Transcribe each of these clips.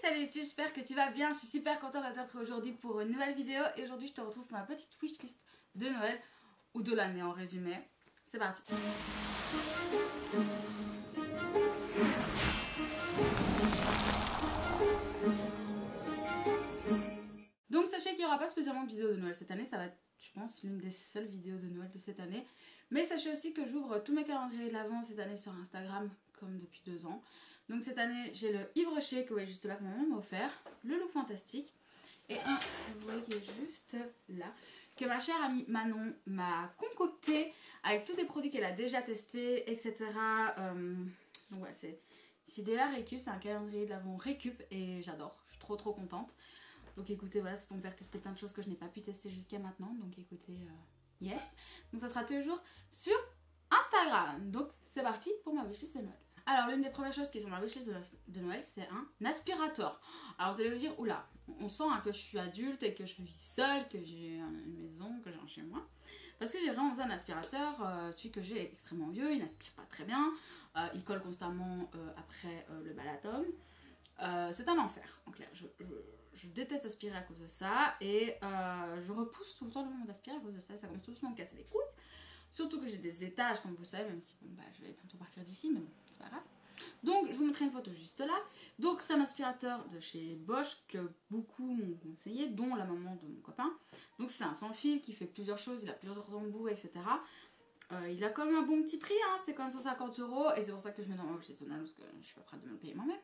Salut YouTube, j'espère que tu vas bien. Je suis super contente de te retrouver aujourd'hui pour une nouvelle vidéo. Et aujourd'hui je te retrouve pour ma petite wishlist de Noël, ou de l'année en résumé. C'est parti. Donc sachez qu'il n'y aura pas spécialement de vidéo de Noël cette année. Ça va être, je pense, l'une des seules vidéos de Noël de cette année. Mais sachez aussi que j'ouvre tous mes calendriers de l'avant cette année sur Instagram, comme depuis 2 ans. Donc cette année j'ai le Yves Rocher que vous voyez juste là que ma maman m'a offert, le Look Fantastique, et un, vous voyez qui est juste là, que ma chère amie Manon m'a concocté avec tous les produits qu'elle a déjà testés, etc. Donc voilà, c'est de la récup, c'est un calendrier de l'avant récup et j'adore, je suis trop contente. Donc écoutez, voilà, c'est pour me faire tester plein de choses que je n'ai pas pu tester jusqu'à maintenant, donc écoutez, yes. Donc ça sera toujours sur Instagram, donc c'est parti pour ma wishlist de Noël. Alors l'une des premières choses qui est sur ma wishlist de Noël, c'est un aspirateur. Alors vous allez me dire, oula, on sent que je suis adulte et que je vis seule, que j'ai une maison, que j'ai un chez moi. Parce que j'ai vraiment besoin d'un aspirateur, celui que j'ai est extrêmement vieux, il n'aspire pas très bien, il colle constamment après le balatum. C'est un enfer, en clair, je déteste aspirer à cause de ça et je repousse tout le temps le moment d'aspirer à cause de ça, ça commence tout doucement à me casser les couilles. Surtout que j'ai des étages, comme vous le savez, même si bon, bah, je vais bientôt partir d'ici, mais bon, c'est pas grave. Donc, je vous montrerai une photo juste là. Donc, c'est un aspirateur de chez Bosch que beaucoup m'ont conseillé, dont la maman de mon copain. Donc, c'est un sans fil qui fait plusieurs choses, il a plusieurs embouts, etc. Il a quand même un bon petit prix, hein, c'est quand même 150 € et c'est pour ça que je mets dans ma wishlist parce que je suis pas prête de me le payer moi-même.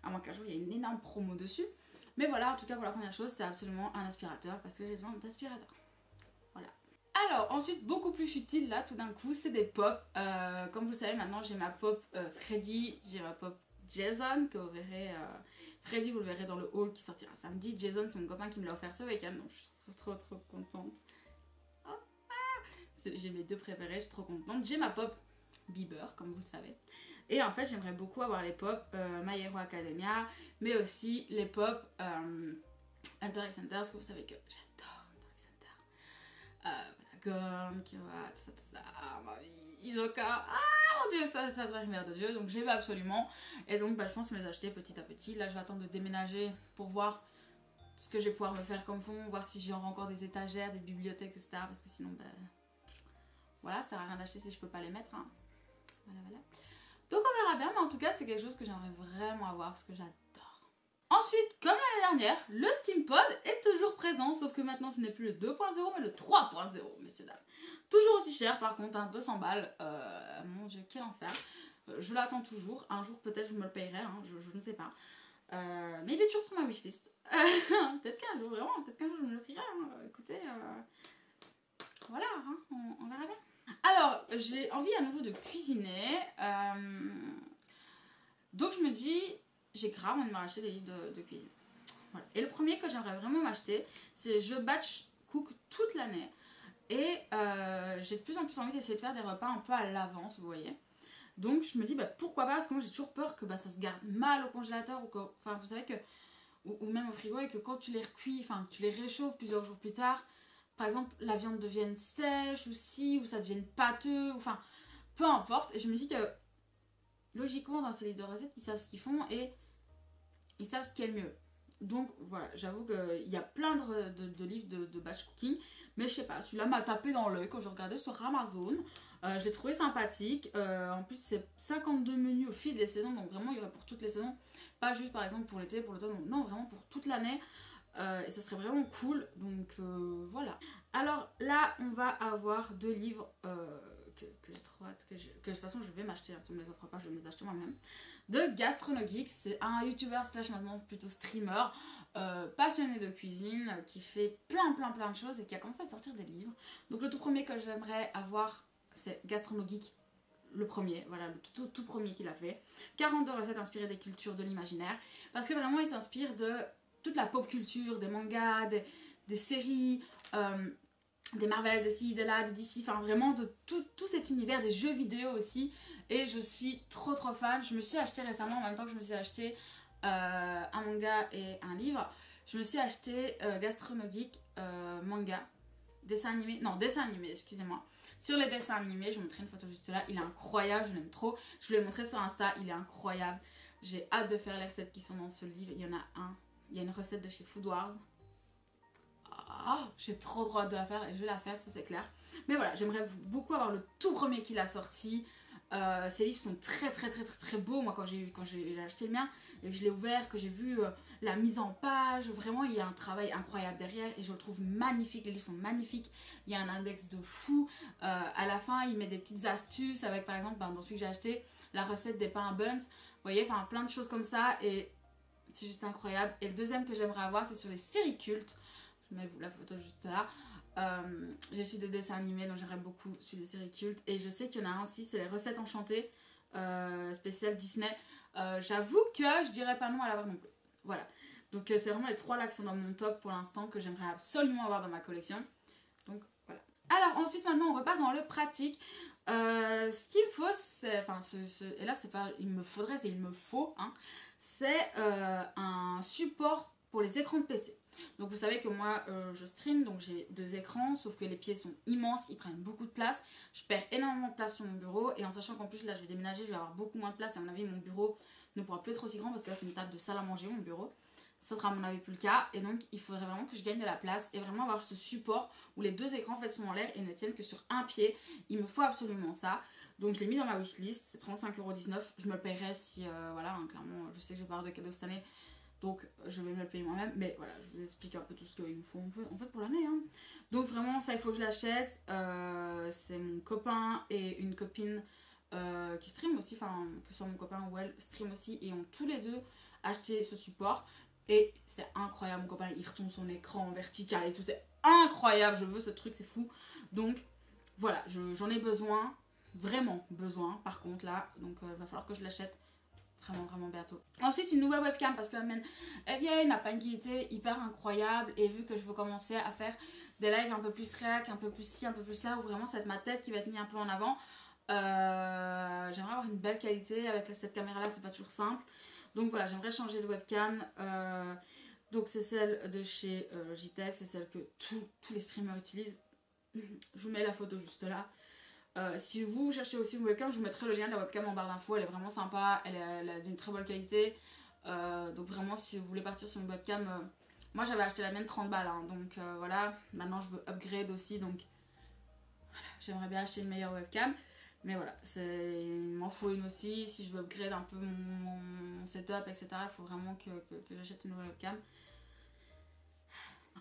À moins qu'un jour, il y ait une énorme promo dessus. Mais voilà, en tout cas, pour la première chose, c'est absolument un aspirateur parce que j'ai besoin d'aspirateur. Voilà. Alors ensuite, beaucoup plus futile là tout d'un coup, c'est des pop. Comme vous le savez maintenant, j'ai ma pop Freddy, j'ai ma pop Jason que vous verrez. Freddy vous le verrez dans le haul qui sortira samedi. Jason c'est mon copain qui me l'a offert ce week-end, donc je suis trop contente. Oh, ah, j'ai mes deux préférés, je suis trop contente. J'ai ma pop Bieber comme vous le savez. Et en fait j'aimerais beaucoup avoir les pop My Hero Academia, mais aussi les pop Hunter x Hunter, parce que vous savez que j'adore Hunter x Hunter. Gon, Kira, tout ça, ma vie, Isoka, mon dieu, ça devrait une mère de dieu, donc j'ai vu absolument, et donc bah, je pense me les acheter petit à petit. Là je vais attendre de déménager pour voir ce que je vais pouvoir me faire comme fond, voir si j'aurai encore des étagères, des bibliothèques, etc. Parce que sinon, bah, voilà, ça sert à rien d'acheter si je peux pas les mettre, hein. Voilà. Donc on verra bien, mais en tout cas c'est quelque chose que j'aimerais vraiment avoir parce que j'adore. Ensuite, comme l'année dernière, le SteamPod est toujours présent, sauf que maintenant ce n'est plus le 2.0 mais le 3.0, messieurs dames. Toujours aussi cher par contre, hein, 200 balles, mon dieu, quel enfer. Je l'attends toujours, un jour peut-être je me le payerai, hein, je ne sais pas. Mais il est toujours sur ma wishlist. Peut-être qu'un jour, vraiment, peut-être qu'un jour je me le payerai, hein. Écoutez, voilà, hein, on verra bien. Alors, j'ai envie à nouveau de cuisiner, donc je me dis... J'ai grave envie de m'acheter des livres de cuisine. Voilà. Et le premier que j'aimerais vraiment m'acheter, c'est Je batch cook toute l'année. Et j'ai de plus en plus envie d'essayer de faire des repas un peu à l'avance, vous voyez. Donc je me dis, bah, pourquoi pas, parce que moi j'ai toujours peur que bah, ça se garde mal au congélateur, ou que, enfin vous savez que, ou même au frigo, et que quand tu les recuis, enfin tu les réchauffes plusieurs jours plus tard, par exemple la viande devienne sèche, ou si, ou ça devienne pâteux, enfin peu importe. Et je me dis que logiquement dans ces livres de recettes, ils savent ce qu'ils font et ils savent ce qui est le mieux. Donc voilà, j'avoue qu'il y a plein de livres de batch cooking, mais je sais pas, celui-là m'a tapé dans l'œil quand je regardais sur Amazon. Je l'ai trouvé sympathique. En plus c'est 52 menus au fil des saisons, donc vraiment il y aurait pour toutes les saisons, pas juste par exemple pour l'été, pour l'automne, non, vraiment pour toute l'année. Et ça serait vraiment cool, donc voilà. Alors là on va avoir 2 livres que j'ai trop hâte, que de toute façon je vais m'acheter, hein, tu me les offres pas, je vais me les acheter moi-même, de GastronoGeeks. C'est un youtubeur slash maintenant plutôt streamer passionné de cuisine, qui fait plein de choses et qui a commencé à sortir des livres. Donc le tout premier que j'aimerais avoir, c'est GastronoGeeks, le premier, voilà, le tout premier qu'il a fait. 42 recettes inspirées des cultures de l'imaginaire, parce que vraiment il s'inspire de toute la pop culture, des mangas, des séries, des Marvel, de ci, de là, de DC, enfin vraiment de tout cet univers, des jeux vidéo aussi. Et je suis trop fan. Je me suis acheté récemment, en même temps que je me suis acheté un manga et un livre, je me suis acheté GastronoGeeks manga, dessin animé, excusez-moi. Sur les dessins animés, je vous montrerai une photo juste là, il est incroyable, je l'aime trop. Je vous l'ai montré sur Insta, il est incroyable. J'ai hâte de faire les recettes qui sont dans ce livre. Il y en a un, il y a une recette de chez Food Wars. J'ai trop hâte de la faire et je vais la faire, ça c'est clair. Mais voilà, j'aimerais beaucoup avoir le tout premier qu'il a sorti. Ces livres sont très beaux. Moi quand j'ai acheté le mien et que je l'ai ouvert, que j'ai vu la mise en page, vraiment il y a un travail incroyable derrière et je le trouve magnifique. Les livres sont magnifiques, il y a un index de fou. À la fin il met des petites astuces avec par exemple dans celui que j'ai acheté, la recette des pains à buns. Vous voyez, enfin plein de choses comme ça et c'est juste incroyable. Et le deuxième que j'aimerais avoir, c'est sur les séries cultes. Je mets la photo juste là. Je suis des dessins animés, donc j'aimerais beaucoup sur des séries cultes. Et je sais qu'il y en a un aussi, c'est les recettes enchantées, spécial Disney. J'avoue que je dirais pas non à l'avoir non plus. Voilà. Donc c'est vraiment les 3 là qui sont dans mon top pour l'instant, que j'aimerais absolument avoir dans ma collection. Donc voilà. Alors ensuite maintenant on repasse dans le pratique. Ce qu'il me faut, c'est... Enfin, et là c'est pas il me faudrait, c'est il me faut. Hein, c'est un support pour les écrans de PC. Donc vous savez que moi je stream, donc j'ai 2 écrans, sauf que les pieds sont immenses, ils prennent beaucoup de place. Je perds énormément de place sur mon bureau et en sachant qu'en plus là je vais déménager, je vais avoir beaucoup moins de place. Et à mon avis mon bureau ne pourra plus être aussi grand parce que là c'est une table de salle à manger mon bureau. Ça sera à mon avis plus le cas et donc il faudrait vraiment que je gagne de la place et vraiment avoir ce support où les 2 écrans en fait sont en l'air et ne tiennent que sur un pied. Il me faut absolument ça. Donc je l'ai mis dans ma wishlist, c'est 35,19 €. Je me le paierai si voilà, hein, clairement je sais que je vais pas avoir de cadeau cette année. Donc je vais me le payer moi-même, mais voilà, je vous explique un peu tout ce qu'il me faut en fait pour l'année. Hein. Donc vraiment ça il faut que je l'achète. C'est mon copain et une copine qui stream aussi, enfin que ce soit mon copain ou elle stream aussi et ont tous les 2 acheté ce support. Et c'est incroyable, mon copain il retourne son écran en vertical et tout, c'est incroyable, je veux ce truc, c'est fou. Donc voilà, j'en ai besoin, vraiment besoin par contre là, donc il va falloir que je l'achète. Vraiment bientôt. Ensuite une nouvelle webcam parce que elle vient, n'a pas une qualité hyper incroyable et vu que je veux commencer à faire des lives un peu plus réac, un peu plus ci, un peu plus là où vraiment c'est ma tête qui va être mise un peu en avant. J'aimerais avoir une belle qualité avec cette caméra là, c'est pas toujours simple. Donc voilà, j'aimerais changer de webcam. Donc c'est celle de chez JTech, c'est celle que tous les streamers utilisent. Je vous mets la photo juste là. Si vous cherchez aussi une webcam, je vous mettrai le lien de la webcam en barre d'infos. Elle est vraiment sympa, elle a d'une très bonne qualité. Donc vraiment si vous voulez partir sur une webcam, moi j'avais acheté la mienne 30 balles. Hein, donc voilà, maintenant je veux upgrade aussi. Donc voilà, j'aimerais bien acheter une meilleure webcam. Mais voilà, il m'en faut une aussi. Si je veux upgrade un peu mon setup, etc., il faut vraiment que j'achète une nouvelle webcam.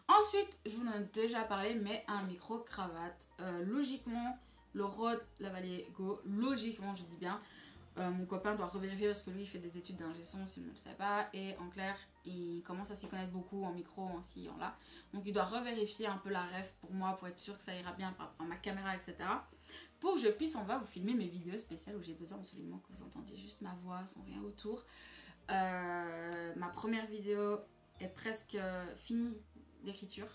Ensuite, je vous en ai déjà parlé, mais un micro-cravate. Logiquement, le Rode Lavalier Go, logiquement je dis bien, mon copain doit revérifier parce que lui il fait des études d'ingé son si vous ne le savez pas et en clair il commence à s'y connaître beaucoup en micro, en ci, en là, donc il doit revérifier un peu la ref pour moi pour être sûr que ça ira bien par rapport à ma caméra, etc., pour que je puisse en va vous filmer mes vidéos spéciales où j'ai besoin absolument que vous entendiez juste ma voix sans rien autour. Ma première vidéo est presque finie d'écriture.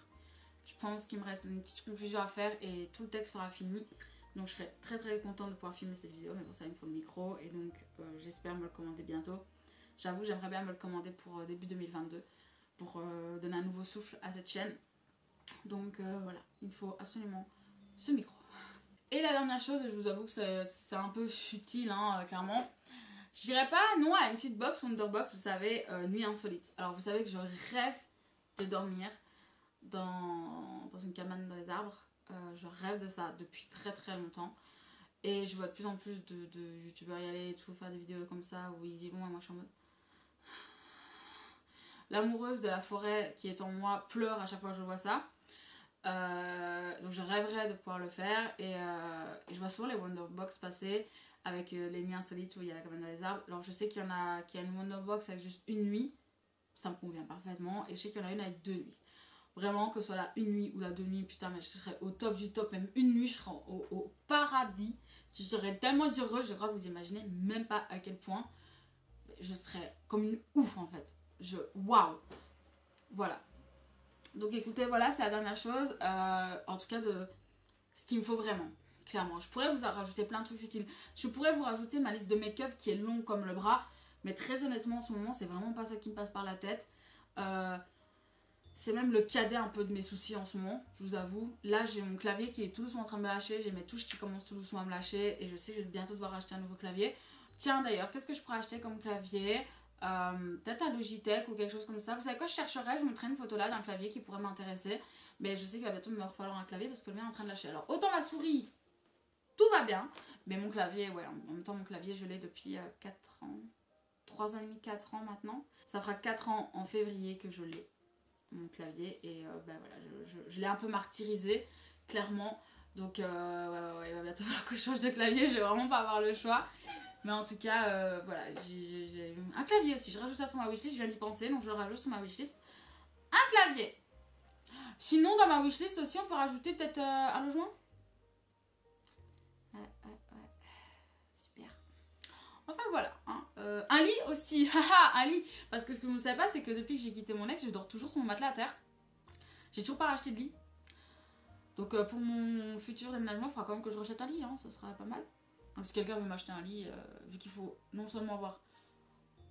Je pense qu'il me reste une petite conclusion à faire et tout le texte sera fini. Donc je serais très contente de pouvoir filmer cette vidéo, mais pour ça il me faut le micro et donc j'espère me le commander bientôt. J'avoue j'aimerais bien me le commander pour début 2022 pour donner un nouveau souffle à cette chaîne. Donc voilà, il me faut absolument ce micro. Et la dernière chose, je vous avoue que c'est un peu futile hein, clairement. Je dirais pas non à une petite box Wonderbox, vous savez, nuit insolite. Alors vous savez que je rêve de dormir dans une cabane dans les arbres. Je rêve de ça depuis très longtemps et je vois de plus en plus de youtubeurs y aller et tout, faire des vidéos comme ça où ils y vont et moi je suis en mode l'amoureuse de la forêt qui est en moi pleure à chaque fois que je vois ça. Donc je rêverais de pouvoir le faire et je vois souvent les Wonderbox passer avec les nuits insolites où il y a la cabane dans les arbres. Alors je sais qu'il y a une Wonderbox avec juste une nuit, ça me convient parfaitement, et je sais qu'il y en a une avec 2 nuits. Vraiment, que ce soit la une nuit ou la 2 nuits, putain, mais je serais au top du top. Même une nuit, je serais au paradis. Je serais tellement heureuse, je crois que vous imaginez même pas à quel point je serais comme une ouf en fait. Waouh! Voilà. Donc écoutez, voilà, c'est la dernière chose. En tout cas, de ce qu'il me faut vraiment. Clairement, je pourrais vous rajouter plein de trucs futiles. Je pourrais vous rajouter ma liste de make-up qui est longue comme le bras. Mais très honnêtement, en ce moment, c'est vraiment pas ça qui me passe par la tête. C'est même le cadet un peu de mes soucis en ce moment, je vous avoue. Là, j'ai mon clavier qui est tout doucement en train de me lâcher. J'ai mes touches qui commencent tout doucement à me lâcher. Et je sais que je vais bientôt devoir acheter un nouveau clavier. Tiens d'ailleurs, qu'est-ce que je pourrais acheter comme clavier? Peut-être un Logitech ou quelque chose comme ça. Vous savez quoi, je chercherai, je vous montrerai une photo là d'un clavier qui pourrait m'intéresser. Mais je sais qu'il va bientôt me falloir un clavier parce que le mien est en train de lâcher. Alors autant ma souris, tout va bien. Mais mon clavier, ouais, en même temps mon clavier je l'ai depuis 4 ans. 3 ans et demi, 4 ans maintenant. Ça fera 4 ans en février que je l'ai, mon clavier. Et ben voilà, je l'ai un peu martyrisé, clairement. Donc ouais, il va bientôt falloir que je change de clavier, je vais vraiment pas avoir le choix. Mais en tout cas, voilà, j'ai un clavier aussi. Je rajoute ça sur ma wishlist, je viens d'y penser, donc je le rajoute sur ma wishlist. Un clavier. Sinon, dans ma wishlist aussi, on peut rajouter peut-être un logement. Ouais. Super. Enfin voilà. Hein. Un lit aussi. Un lit. Parce que ce que vous ne savez pas, c'est que depuis que j'ai quitté mon ex, je dors toujours sur mon matelas à terre. J'ai toujours pas racheté de lit. Donc pour mon futur déménagement, il faudra quand même que je rachète un lit. Hein. Ça sera pas mal. Donc si quelqu'un veut m'acheter un lit, vu qu'il faut non seulement avoir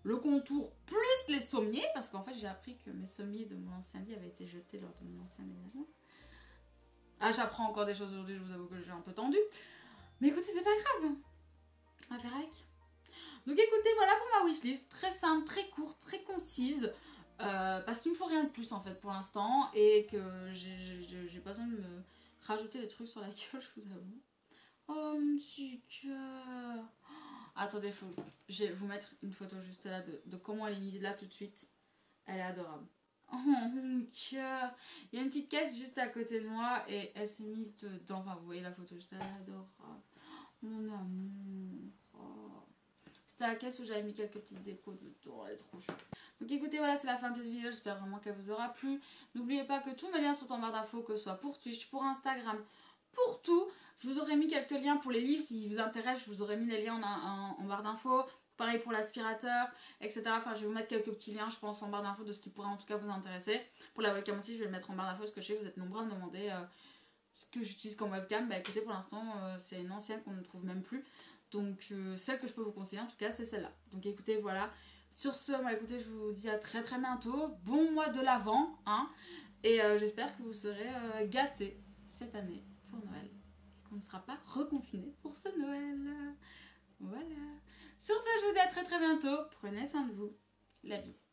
le contour plus les sommiers, parce qu'en fait j'ai appris que mes sommiers de mon ancien lit avaient été jetés lors de mon ancien déménagement. Ah, j'apprends encore des choses aujourd'hui, je vous avoue que j'ai un peu tendu. Mais écoutez, c'est pas grave. On va faire avec. Donc écoutez, voilà pour ma wishlist. Très simple, très courte, très concise. Parce qu'il me faut rien de plus en fait pour l'instant. Et que j'ai pas besoin de me rajouter des trucs sur la gueule, je vous avoue. Oh mon petit cœur. Attendez, je vais vous mettre une photo juste là de comment elle est mise là tout de suite. Elle est adorable. Oh mon cœur. Il y a une petite caisse juste à côté de moi et elle s'est mise dedans. Enfin, vous voyez la photo juste là, elle est adorable. Mon amour. Oh. C'était la caisse où j'avais mis quelques petites décos dedans. Elle est trop chou. Donc écoutez, voilà, c'est la fin de cette vidéo. J'espère vraiment qu'elle vous aura plu. N'oubliez pas que tous mes liens sont en barre d'infos, que ce soit pour Twitch, pour Instagram, pour tout. Je vous aurais mis quelques liens pour les livres. Si vous intéresse, je vous aurais mis les liens en barre d'infos. Pareil pour l'aspirateur, etc. Enfin, je vais vous mettre quelques petits liens, je pense, en barre d'infos de ce qui pourrait en tout cas vous intéresser. Pour la webcam aussi, je vais le mettre en barre d'infos parce que je sais que vous êtes nombreux à me demander ce que j'utilise comme webcam. Bah écoutez, pour l'instant, c'est une ancienne qu'on ne trouve même plus. Donc, celle que je peux vous conseiller, en tout cas, c'est celle-là. Donc, écoutez, voilà. Sur ce, bah, écoutez, je vous dis à très très bientôt. Bon mois de l'Avent, hein. Et j'espère que vous serez gâtés cette année pour Noël. Et qu'on ne sera pas reconfinés pour ce Noël. Voilà. Sur ce, je vous dis à très très bientôt. Prenez soin de vous. La bise.